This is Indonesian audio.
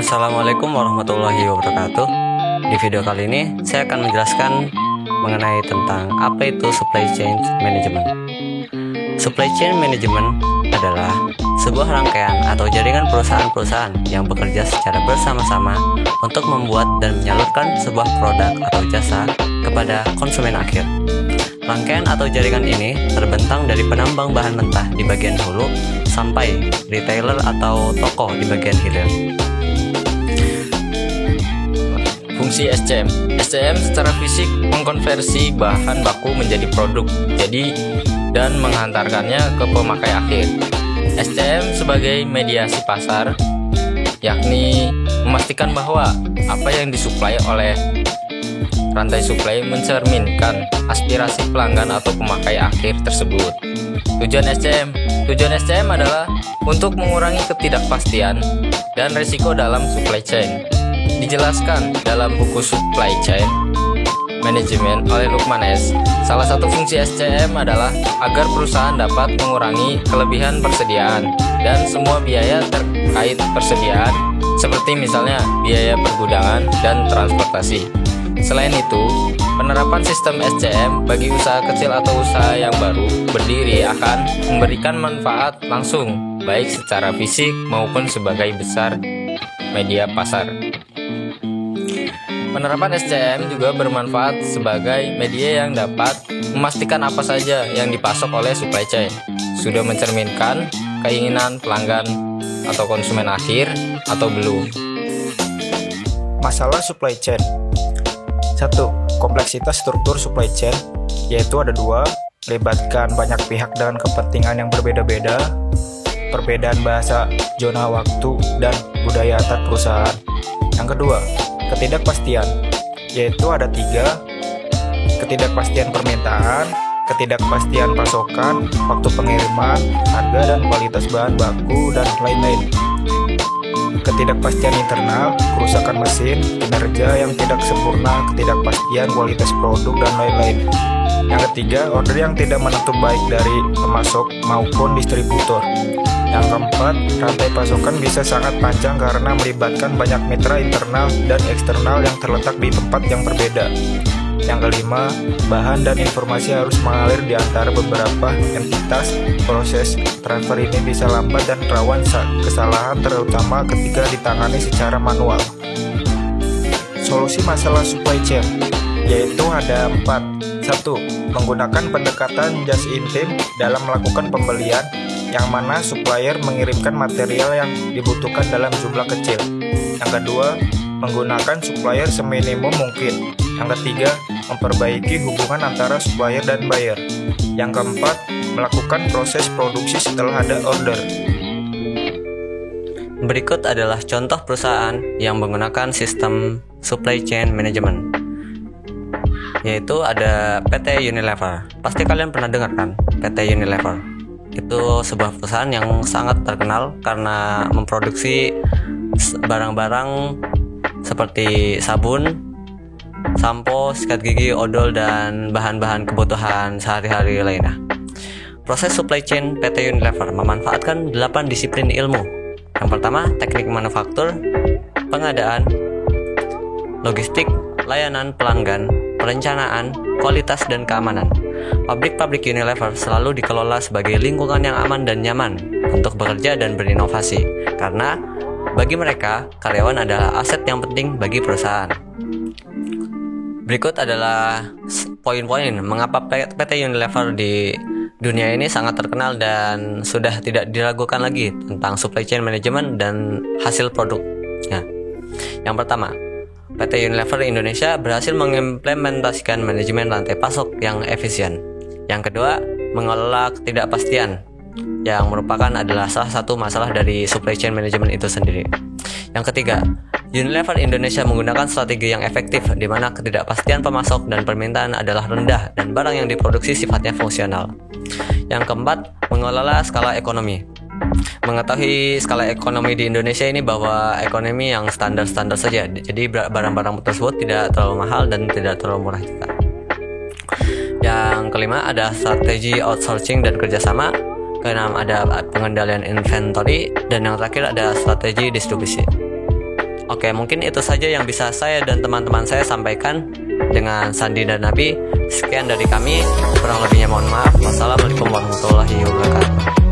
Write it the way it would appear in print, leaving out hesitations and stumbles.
Assalamualaikum warahmatullahi wabarakatuh. Di video kali ini saya akan menjelaskan mengenai tentang apa itu supply chain management. Supply chain management adalah sebuah rangkaian atau jaringan perusahaan-perusahaan yang bekerja secara bersama-sama untuk membuat dan menyalurkan sebuah produk atau jasa kepada konsumen akhir. Rangkaian atau jaringan ini terbentang dari penambang bahan mentah di bagian hulu sampai retailer atau toko di bagian hilir. Fungsi SCM. SCM secara fisik mengkonversi bahan baku menjadi produk dan menghantarkannya ke pemakai akhir. SCM sebagai mediasi pasar, yakni memastikan bahwa apa yang disuplai oleh rantai suplai mencerminkan aspirasi pelanggan atau pemakai akhir tersebut. Tujuan SCM adalah untuk mengurangi ketidakpastian dan risiko dalam supply chain. Dijelaskan dalam buku Supply Chain Management oleh Lukman S. Salah satu fungsi SCM adalah agar perusahaan dapat mengurangi kelebihan persediaan dan semua biaya terkait persediaan, seperti misalnya biaya pergudangan dan transportasi. Selain itu, penerapan sistem SCM bagi usaha kecil atau usaha yang baru berdiri akan memberikan manfaat langsung, baik secara fisik maupun sebagai besar media pasar. Penerapan SCM juga bermanfaat sebagai media yang dapat memastikan apa saja yang dipasok oleh supply chain sudah mencerminkan keinginan pelanggan atau konsumen akhir atau belum. Masalah supply chain. 1. Kompleksitas struktur supply chain, yaitu ada 2, melibatkan banyak pihak dengan kepentingan yang berbeda-beda, perbedaan bahasa, zona waktu, dan budaya antar perusahaan. Yang kedua, ketidakpastian, yaitu ada 3, ketidakpastian permintaan, ketidakpastian pasokan, waktu pengiriman, harga dan kualitas bahan baku, dan lain-lain. Ketidakpastian internal, kerusakan mesin, kinerja yang tidak sempurna, ketidakpastian kualitas produk, dan lain-lain. Yang ketiga, order yang tidak menentu baik dari pemasok maupun distributor. Yang keempat, rantai pasokan bisa sangat panjang karena melibatkan banyak mitra internal dan eksternal yang terletak di tempat yang berbeda. Yang kelima, bahan dan informasi harus mengalir di antara beberapa entitas. Proses transfer ini bisa lambat dan rawan kesalahan, terutama ketika ditangani secara manual. Solusi masalah supply chain, yaitu ada 4. 1. Menggunakan pendekatan just in time dalam melakukan pembelian, yang mana supplier mengirimkan material yang dibutuhkan dalam jumlah kecil. Yang kedua, menggunakan supplier seminimum mungkin. Yang ketiga, memperbaiki hubungan antara supplier dan buyer. Yang keempat, melakukan proses produksi setelah ada order. Berikut adalah contoh perusahaan yang menggunakan sistem supply chain management, yaitu ada PT Unilever. Pasti kalian pernah dengar kan PT Unilever? Itu sebuah perusahaan yang sangat terkenal karena memproduksi barang-barang seperti sabun, sampo, sikat gigi, odol, dan bahan-bahan kebutuhan sehari-hari lainnya. Proses supply chain PT Unilever memanfaatkan 8 disiplin ilmu. Yang pertama, teknik manufaktur, pengadaan, logistik, layanan pelanggan, perencanaan, kualitas, dan keamanan. Pabrik-pabrik Unilever selalu dikelola sebagai lingkungan yang aman dan nyaman untuk bekerja dan berinovasi, karena bagi mereka, karyawan adalah aset yang penting bagi perusahaan. Berikut adalah poin-poin mengapa PT Unilever di dunia ini sangat terkenal dan sudah tidak diragukan lagi tentang supply chain management dan hasil produknya. Yang pertama, PT Unilever Indonesia berhasil mengimplementasikan manajemen rantai pasok yang efisien. Yang kedua, mengelola ketidakpastian, yang merupakan adalah salah satu masalah dari supply chain management itu sendiri. Yang ketiga, Unilever Indonesia menggunakan strategi yang efektif di mana ketidakpastian pemasok dan permintaan adalah rendah dan barang yang diproduksi sifatnya fungsional. Yang keempat, mengelola skala ekonomi. Mengetahui skala ekonomi di Indonesia ini bahwa ekonomi yang standar-standar saja, jadi barang-barang tersebut tidak terlalu mahal dan tidak terlalu murah juga. Yang kelima, ada strategi outsourcing dan kerjasama. keenam ada pengendalian inventory, dan yang terakhir ada strategi distribusi. Oke, mungkin itu saja yang bisa saya dan teman-teman saya sampaikan dengan Sandi dan Nabi. Sekian dari kami, kurang lebihnya mohon maaf. Wassalamualaikum warahmatullahi wabarakatuh.